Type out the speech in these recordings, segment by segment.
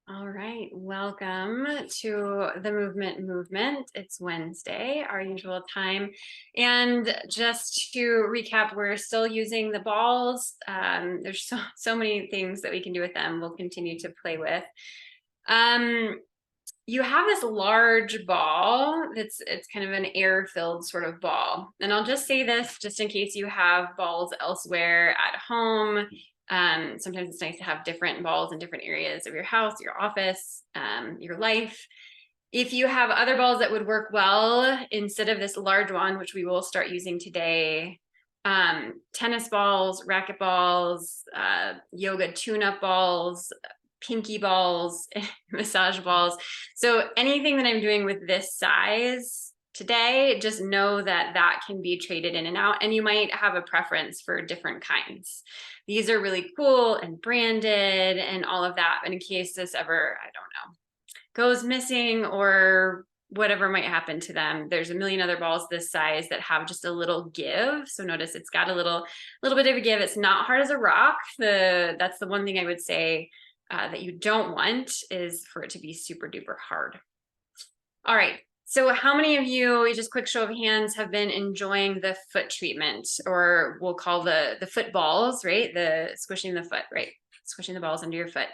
All right, welcome to the movement. It's Wednesday, our usual time. And just to recap, we're still using the balls. There's so many things that we can do with them. We'll continue to play with. You have this large ball it's kind of an air-filled sort of ball. And I'll just say this just in case you have balls elsewhere at home. Sometimes it's nice to have different balls in different areas of your house, your office, your life. If you have other balls that would work well instead of this large one, which we will start using today, tennis balls, racket balls, yoga tune-up balls, pinky balls, massage balls. So anything that I'm doing with this size today, just know that that can be traded in and out, and you might have a preference for different kinds. These are really cool and branded and all of that. And in case this ever, I don't know, goes missing or whatever might happen to them, there's a million other balls this size that have just a little give. So notice it's got a little bit of a give. It's not hard as a rock. That's the one thing I would say that you don't want is for it to be super duper hard. All right. So how many of you, just quick show of hands, have been enjoying the foot treatment, or we'll call the foot balls, right? The squishing the foot, right? Squishing the balls under your foot.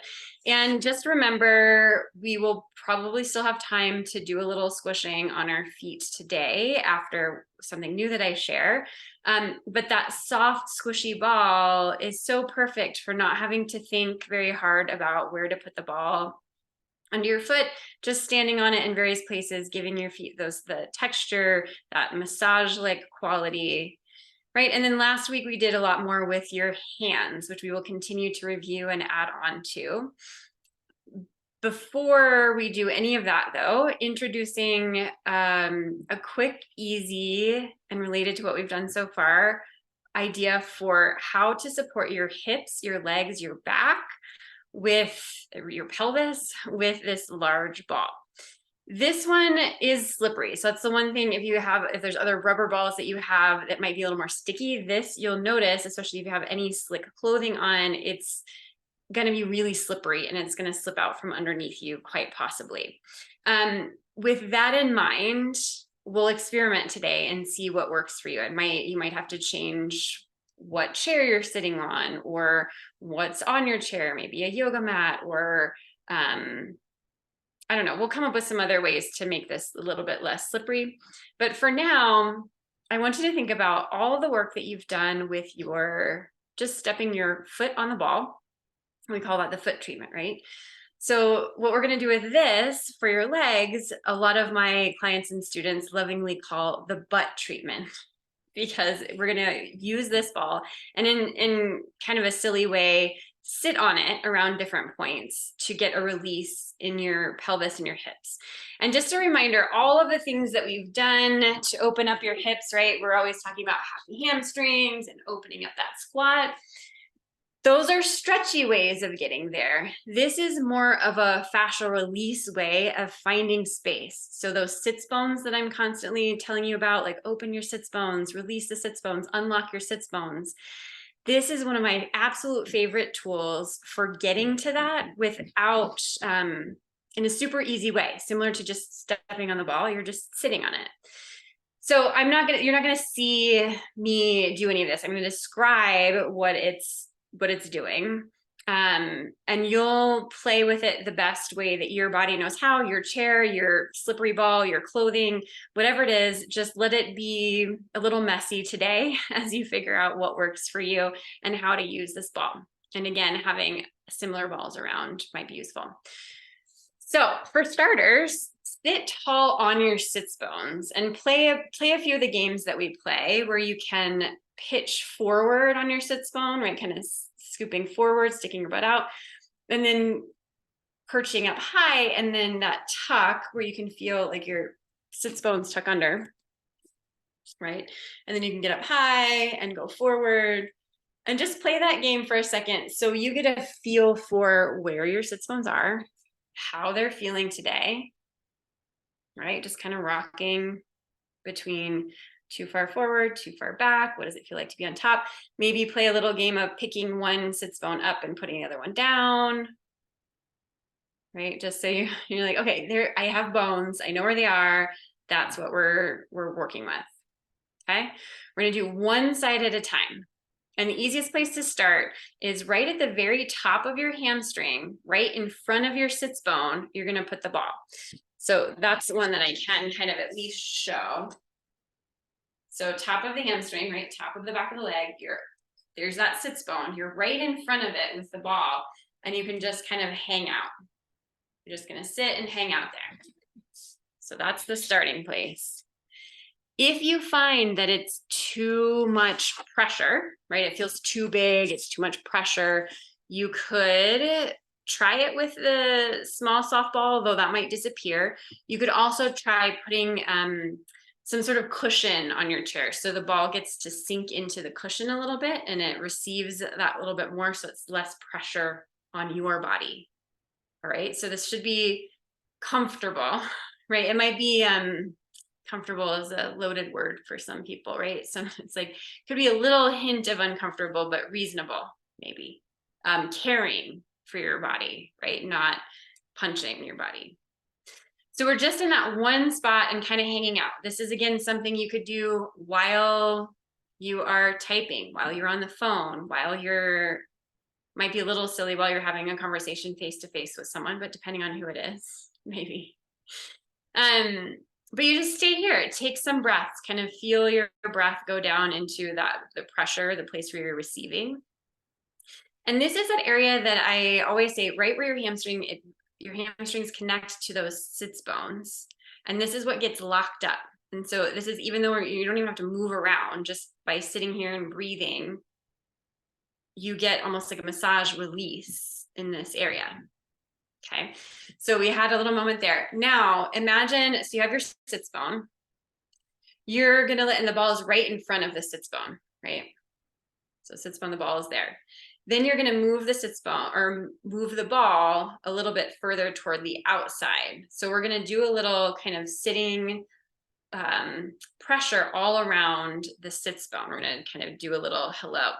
And just remember, we will probably still have time to do a little squishing on our feet today after something new that I share. But that soft, squishy ball is so perfect for not having to think very hard about where to put the ball under your foot, just standing on it in various places, giving your feet the texture, that massage-like quality, right? And then last week we did a lot more with your hands, which we will continue to review and add on to. Before we do any of that though, introducing a quick, easy, and related to what we've done so far, idea for how to support your hips, your legs, your back, with your pelvis with this large ball. This one is slippery. So that's the one thing, if there's other rubber balls that you have that might be a little more sticky, this you'll notice, especially if you have any slick clothing on, it's going to be really slippery and it's going to slip out from underneath you quite possibly. With that in mind, we'll experiment today and see what works for you. You might have to change what chair you're sitting on or what's on your chair, maybe a yoga mat, or I don't know, we'll come up with some other ways to make this a little bit less slippery. But for now, I want you to think about all the work that you've done with just stepping your foot on the ball. We call that the foot treatment, right? So what we're going to do with this for your legs, a lot of my clients and students lovingly call the butt treatment, because we're going to use this ball and in kind of a silly way, sit on it around different points to get a release in your pelvis and your hips. And just a reminder, all of the things that we've done to open up your hips, right? We're always talking about happy hamstrings and opening up that squat. Those are stretchy ways of getting there. This is more of a fascial release way of finding space. So those sits bones that I'm constantly telling you about, like open your sits bones, release the sits bones, unlock your sits bones. This is one of my absolute favorite tools for getting to that without, in a super easy way, similar to just stepping on the ball, you're just sitting on it. So you're not gonna see me do any of this. I'm gonna describe what it's doing. And you'll play with it the best way that your body knows how, your chair, your slippery ball, your clothing, whatever it is, just let it be a little messy today as you figure out what works for you and how to use this ball. And again, having similar balls around might be useful. So for starters, sit tall on your sits bones and play a few of the games that we play where you can pitch forward on your sits bone, right? Kind of scooping forward, sticking your butt out, and then perching up high, and then that tuck where you can feel like your sits bones tuck under, right? And then you can get up high and go forward and just play that game for a second. So you get a feel for where your sits bones are, how they're feeling today, right? Just kind of rocking between too far forward, too far back. What does it feel like to be on top? Maybe play a little game of picking one sits bone up and putting the other one down. right? Just so you're like, okay, there, I have bones. I know where they are. That's what we're working with. Okay. We're going to do one side at a time. And the easiest place to start is right at the very top of your hamstring, right in front of your sits bone, you're going to put the ball. So that's the one that I can kind of at least show. So top of the hamstring, right, top of the back of the leg, there's that sits bone. You're right in front of it with the ball, and you can just kind of hang out. You're just going to sit and hang out there. So that's the starting place. If you find that it's too much pressure, right, it feels too big, it's too much pressure, you could try it with the small softball, though that might disappear. You could also try putting some sort of cushion on your chair, so the ball gets to sink into the cushion a little bit and it receives that little bit more, so it's less pressure on your body. All right, so this should be comfortable, right? It might be comfortable is a loaded word for some people, right? So it's like, could be a little hint of uncomfortable, but reasonable, maybe. Caring for your body, right? Not punching your body. So we're just in that one spot and kind of hanging out. This is, again, something you could do while you are typing, while you're on the phone, while might be a little silly while you're having a conversation face to face with someone, but depending on who it is, maybe. But you just stay here, take some breaths, kind of feel your breath go down into the pressure, the place where you're receiving. And this is an area that I always say, right where your hamstrings connect to those sits bones. And this is what gets locked up. And so this is, even though you don't even have to move around, just by sitting here and breathing, you get almost like a massage release in this area. Okay, so we had a little moment there. Now imagine, so you have your sits bone. You're gonna and the ball is right in front of the sits bone, right? So sits bone, the ball is there. Then you're gonna move the sits bone or move the ball a little bit further toward the outside. So we're gonna do a little kind of sitting pressure all around the sits bone. We're gonna kind of do a little hello.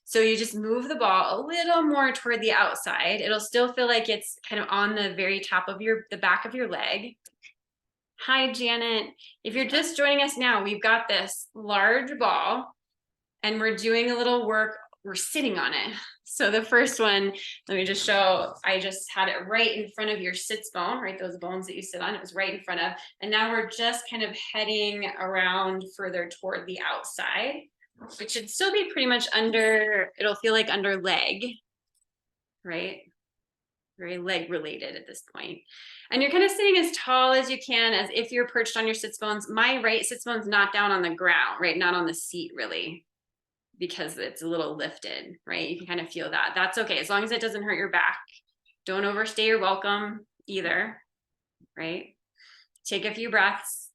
So you just move the ball a little more toward the outside. It'll still feel like it's kind of on the very top of the back of your leg. Hi, Janet. If you're just joining us now, we've got this large ball and we're doing a little work. We're sitting on it. So the first one, let me just show, I just had it right in front of your sits bone, right? Those bones that you sit on, it was right in front of. And now we're just kind of heading around further toward the outside. It should still be pretty much under, it'll feel like under leg, right? Very leg related at this point. And you're kind of sitting as tall as you can, as if you're perched on your sits bones. My right sits bone's not down on the ground, right? Not on the seat really, because it's a little lifted, right? You can kind of feel that. That's okay, as long as it doesn't hurt your back. Don't overstay your welcome either, right? Take a few breaths.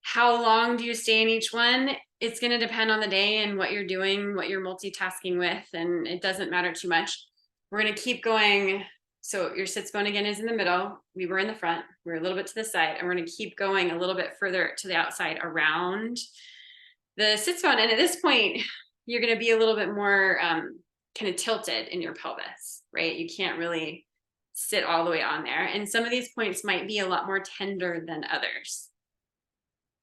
How long do you stay in each one? It's going to depend on the day and what you're doing, what you're multitasking with, and it doesn't matter too much. We're going to keep going. So your sits bone again is in the middle. We were in the front. We're a little bit to the side, and we're going to keep going a little bit further to the outside around the sits bone. And at this point, you're going to be a little bit more kind of tilted in your pelvis, right? You can't really sit all the way on there. And some of these points might be a lot more tender than others.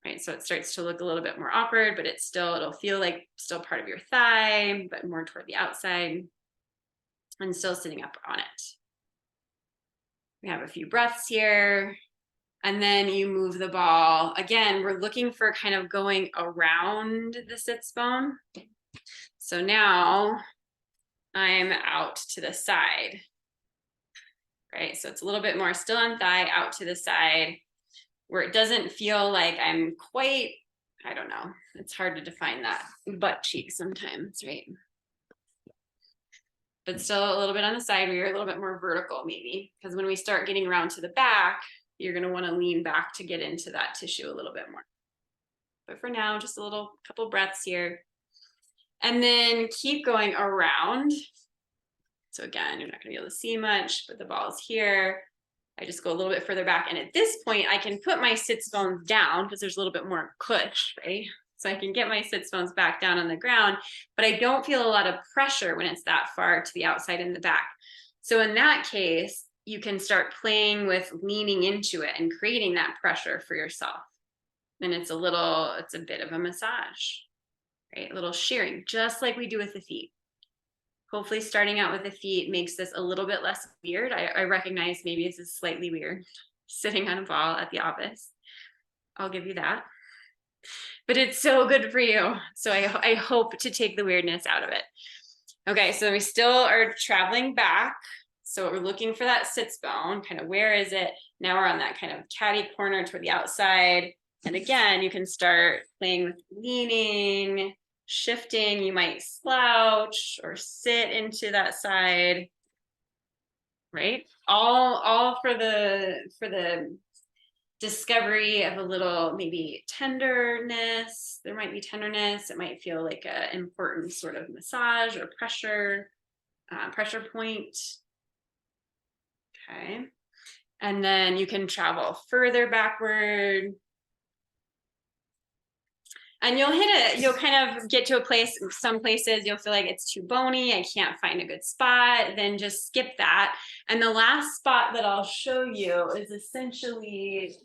Right, so it starts to look a little bit more awkward, but it'll feel like still part of your thigh, but more toward the outside and still sitting up on it. We have a few breaths here, and then you move the ball. Again, we're looking for kind of going around the sits bone. So now I'm out to the side, right? So it's a little bit more still on thigh, out to the side, where it doesn't feel like I'm quite, I don't know, it's hard to define that, butt cheek sometimes, right? But still a little bit on the side where you're a little bit more vertical maybe, because when we start getting around to the back, you're gonna wanna lean back to get into that tissue a little bit more. But for now, just a couple breaths here. And then keep going around. So again, you're not gonna be able to see much, but the ball is here. I just go a little bit further back. And at this point, I can put my sits bones down because there's a little bit more push, right? So I can get my sits bones back down on the ground, but I don't feel a lot of pressure when it's that far to the outside and the back. So in that case, you can start playing with leaning into it and creating that pressure for yourself. And it's a bit of a massage, right? A little shearing, just like we do with the feet. Hopefully starting out with the feet makes this a little bit less weird. I recognize maybe this is slightly weird, sitting on a ball at the office. I'll give you that. But it's so good for you. So I hope to take the weirdness out of it. Okay, so we still are traveling back. So we're looking for that sits bone, kind of where is it? Now we're on that kind of catty corner toward the outside. And again, you can start playing with leaning, shifting. You might slouch or sit into that side, right? All for the discovery of a little maybe tenderness. There might be tenderness. It might feel like an important sort of massage or pressure point. Okay. And then you can travel further backward. And you'll kind of get to a place, some places you'll feel like it's too bony, I can't find a good spot, then just skip that. And the last spot that I'll show you is essentially,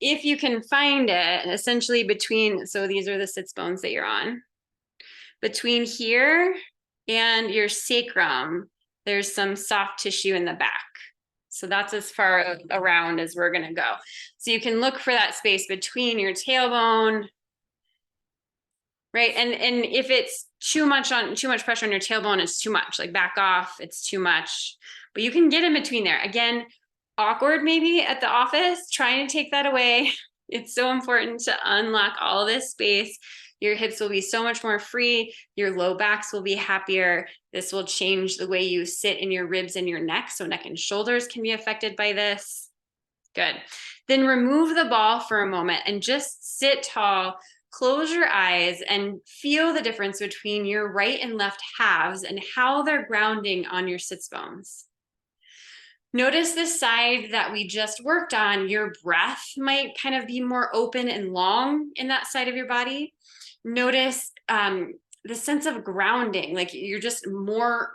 if you can find it, essentially between, so these are the sits bones that you're on. Between here and your sacrum, there's some soft tissue in the back. So that's as far around as we're gonna go. So you can look for that space between your tailbone, right? And if it's too much pressure on your tailbone, it's too much, like back off, it's too much. But you can get in between there. Again, awkward maybe at the office, trying to take that away. It's so important to unlock all this space. Your hips will be so much more free. Your low backs will be happier. This will change the way you sit in your ribs and your neck. So neck and shoulders can be affected by this. Good. Then remove the ball for a moment and just sit tall. Close your eyes and feel the difference between your right and left halves and how they're grounding on your sits bones. Notice the side that we just worked on, your breath might kind of be more open and long in that side of your body. Notice the sense of grounding, like you're just more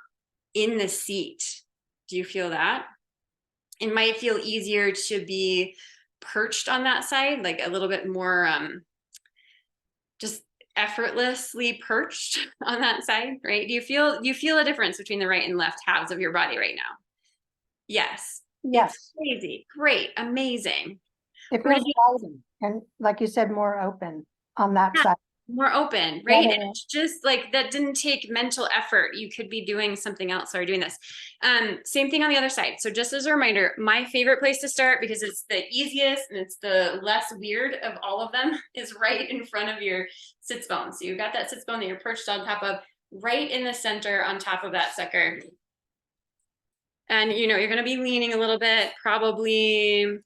in the seat. Do you feel that? It might feel easier to be perched on that side, like a little bit more just effortlessly perched on that side, right? Do you feel a difference between the right and left halves of your body right now? Yes. Yes. It's crazy. Great. Amazing. It feels wider and, like you said, more open on that side. More open, right? And it's just like that didn't take mental effort. You could be doing something else or doing this. Same thing on the other side. So just as a reminder, my favorite place to start, because it's the easiest and it's the less weird of all of them, is right in front of your sits bone. So you've got that sits bone that you're perched on top of, right in the center on top of that sucker. And you're going to be leaning a little bit, probably.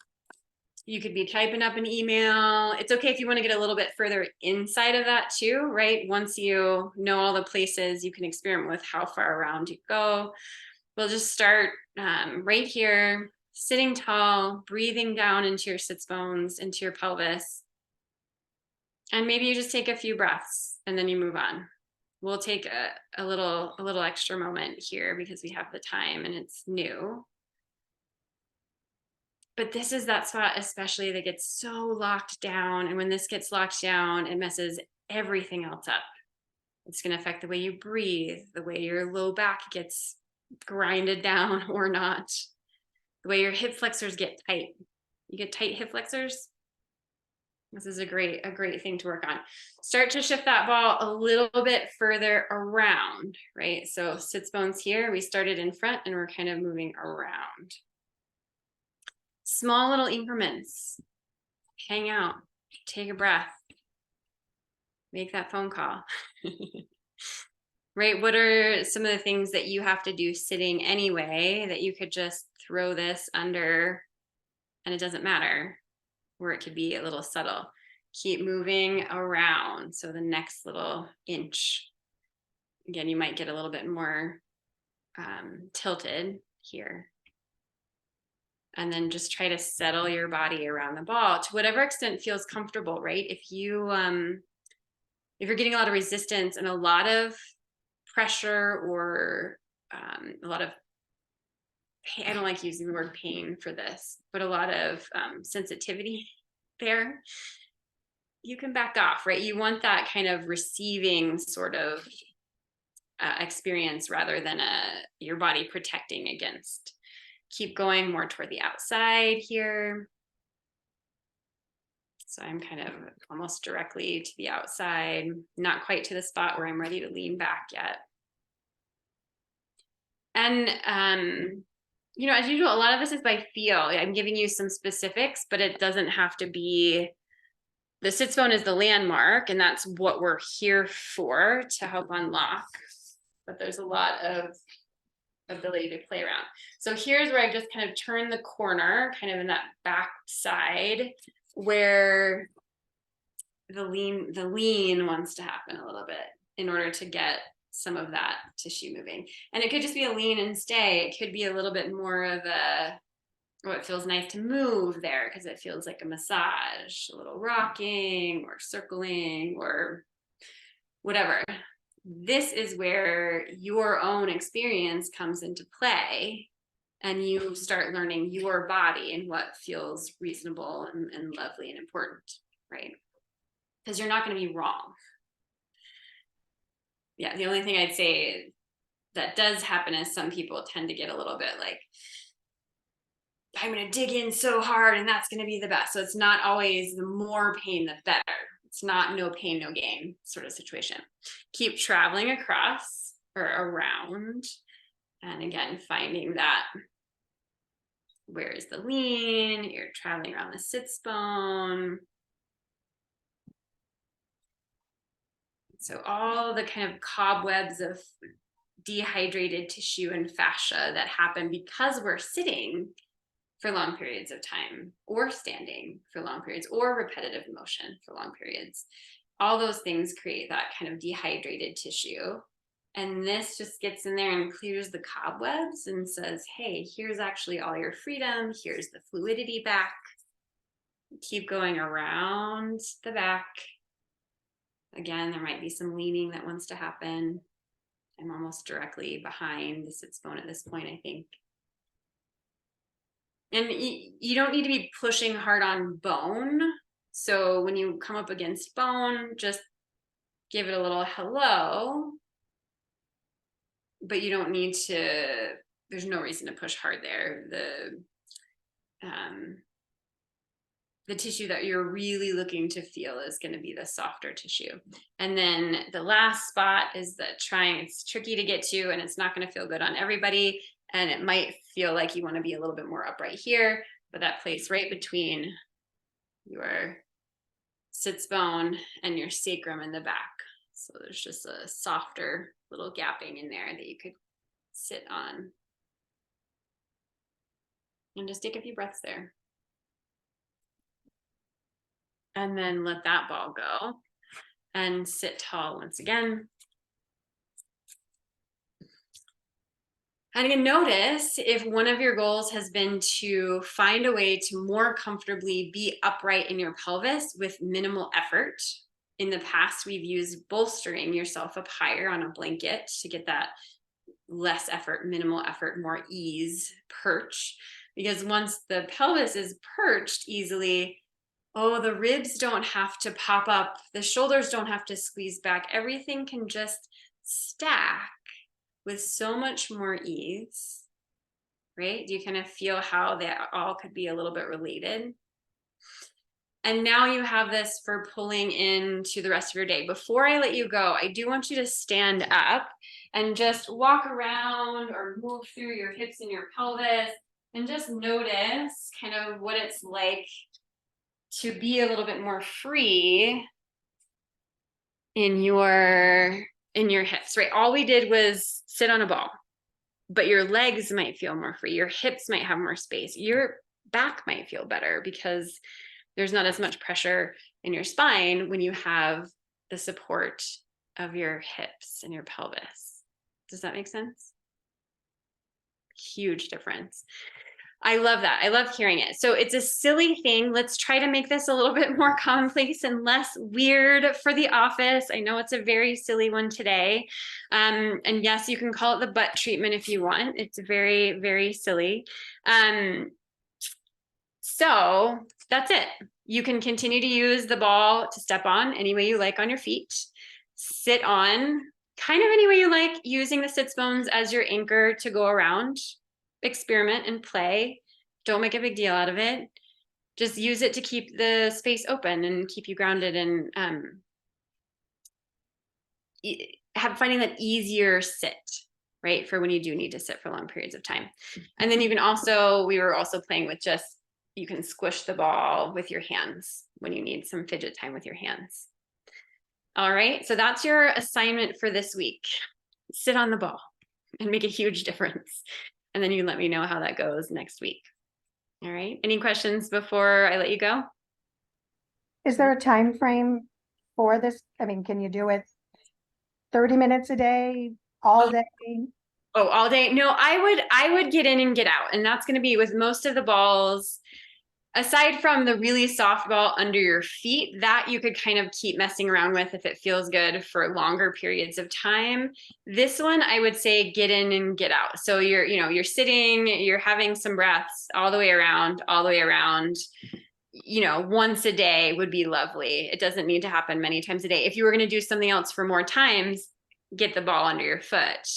You could be typing up an email. It's okay if you want to get a little bit further inside of that too, right? Once you know all the places, you can experiment with how far around you go. We'll just start right here, sitting tall, breathing down into your sits bones, into your pelvis. And maybe you just take a few breaths and then you move on. We'll take a little extra moment here because we have the time and it's new. But this is that spot especially that gets so locked down. And when this gets locked down, it messes everything else up. It's going to affect the way you breathe, the way your low back gets grinded down or not, the way your hip flexors get tight. You get tight hip flexors. This is a great thing to work on. Start to shift that ball a little bit further around, right? So sits bones here, we started in front and we're kind of moving around. Small little increments. Hang out, take a breath, make that phone call. Right? What are some of the things that you have to do sitting anyway that you could just throw this under and it doesn't matter, where it could be a little subtle. Keep moving around. So the next little inch. Again, you might get a little bit more tilted here. And then just try to settle your body around the ball to whatever extent feels comfortable, right? If you if you're getting a lot of resistance and a lot of pressure or a lot of pain, I don't like using the word pain for this, but a lot of sensitivity there, you can back off, right? You want that kind of receiving sort of experience rather than your body protecting against. Keep going more toward the outside here. So I'm kind of almost directly to the outside, not quite to the spot where I'm ready to lean back yet. And, as usual, a lot of this is by feel. I'm giving you some specifics, but it doesn't have to be, the sits bone is the landmark, and that's what we're here for, to help unlock. But there's a lot of ability to play around. So here's where I just kind of turn the corner, kind of in that back side, where the lean wants to happen a little bit in order to get some of that tissue moving. And it could just be a lean and stay. It could be a little bit more of it feels nice to move there because it feels like a massage, a little rocking or circling or whatever. This is where your own experience comes into play, and you start learning your body and what feels reasonable and lovely and important, right? Because you're not going to be wrong. Yeah, the only thing I'd say that does happen is some people tend to get a little bit like, I'm going to dig in so hard and that's going to be the best. So it's not always the more pain, the better. It's not no pain, no gain sort of situation. Keep traveling across or around. And again, finding that, where is the lean? You're traveling around the sits bone. So all the kind of cobwebs of dehydrated tissue and fascia that happen because we're sitting for long periods of time, or standing for long periods, or repetitive motion for long periods. All those things create that kind of dehydrated tissue. And this just gets in there and clears the cobwebs and says, hey, here's actually all your freedom. Here's the fluidity back. Keep going around the back. Again, there might be some leaning that wants to happen. I'm almost directly behind the sits bone at this point, I think. And you don't need to be pushing hard on bone. So when you come up against bone, just give it a little hello. But you don't need to, there's no reason to push hard there. The tissue that you're really looking to feel is going to be the softer tissue. And then the last spot is the triangle. It's tricky to get to, and it's not going to feel good on everybody. And it might feel like you want to be a little bit more upright here, but that place right between your sits bone and your sacrum in the back. So there's just a softer little gapping in there that you could sit on. And just take a few breaths there. And then let that ball go and sit tall once again. And again, notice if one of your goals has been to find a way to more comfortably be upright in your pelvis with minimal effort. In the past, we've used bolstering yourself up higher on a blanket to get that less effort, minimal effort, more ease perch. Because once the pelvis is perched easily, the ribs don't have to pop up. The shoulders don't have to squeeze back. Everything can just stack with so much more ease, right? Do you kind of feel how they all could be a little bit related? And now you have this for pulling into the rest of your day. Before I let you go, I do want you to stand up and just walk around or move through your hips and your pelvis and just notice kind of what it's like to be a little bit more free in your hips, right? All we did was sit on a ball, but your legs might feel more free. Your hips might have more space. Your back might feel better because there's not as much pressure in your spine when you have the support of your hips and your pelvis. Does that make sense? Huge difference. I love that. I love hearing it. So it's a silly thing. Let's try to make this a little bit more commonplace and less weird for the office. I know it's a very silly one today. And yes, you can call it the butt treatment if you want. It's very, very silly. So that's it. You can continue to use the ball to step on any way you like on your feet, sit on kind of any way you like, using the sits bones as your anchor to go around, experiment and play. Don't make a big deal out of it. Just use it to keep the space open and keep you grounded, and finding that easier sit, right? For when you do need to sit for long periods of time. And then you can also, we were also playing with just, you can squish the ball with your hands when you need some fidget time with your hands. All right, so that's your assignment for this week. Sit on the ball and make a huge difference. And then you let me know how that goes next week. All right, any questions before I let you go? Is there a time frame for this? I mean, can you do it 30 minutes a day, all day? Oh, all day? No, I would get in and get out. And that's going to be with most of the balls, aside from the really soft ball under your feet, that you could kind of keep messing around with if it feels good for longer periods of time. This one, I would say get in and get out. So you're sitting, you're having some breaths all the way around, once a day would be lovely. It doesn't need to happen many times a day. If you were going to do something else for more times, get the ball under your foot.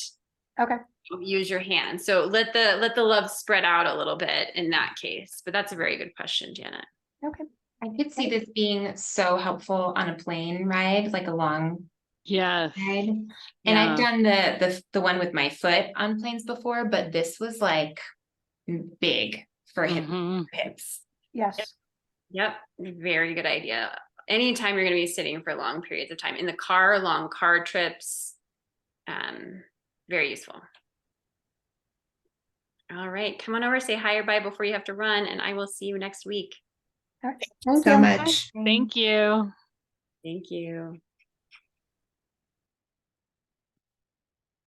Okay. Use your hand. So let the love spread out a little bit in that case. But that's a very good question, Janet. Okay. I could see this being so helpful on a plane ride, like a long Yes. ride. And Yeah. I've done the one with my foot on planes before, but this was like big for Mhm. hips. Yes. Yep, very good idea. Anytime you're going to be sitting for long periods of time in the car, long car trips, very useful. All right, come on over, say hi or bye before you have to run, and I will see you next week. All right. Thank So you. much. Thank you. Thank you.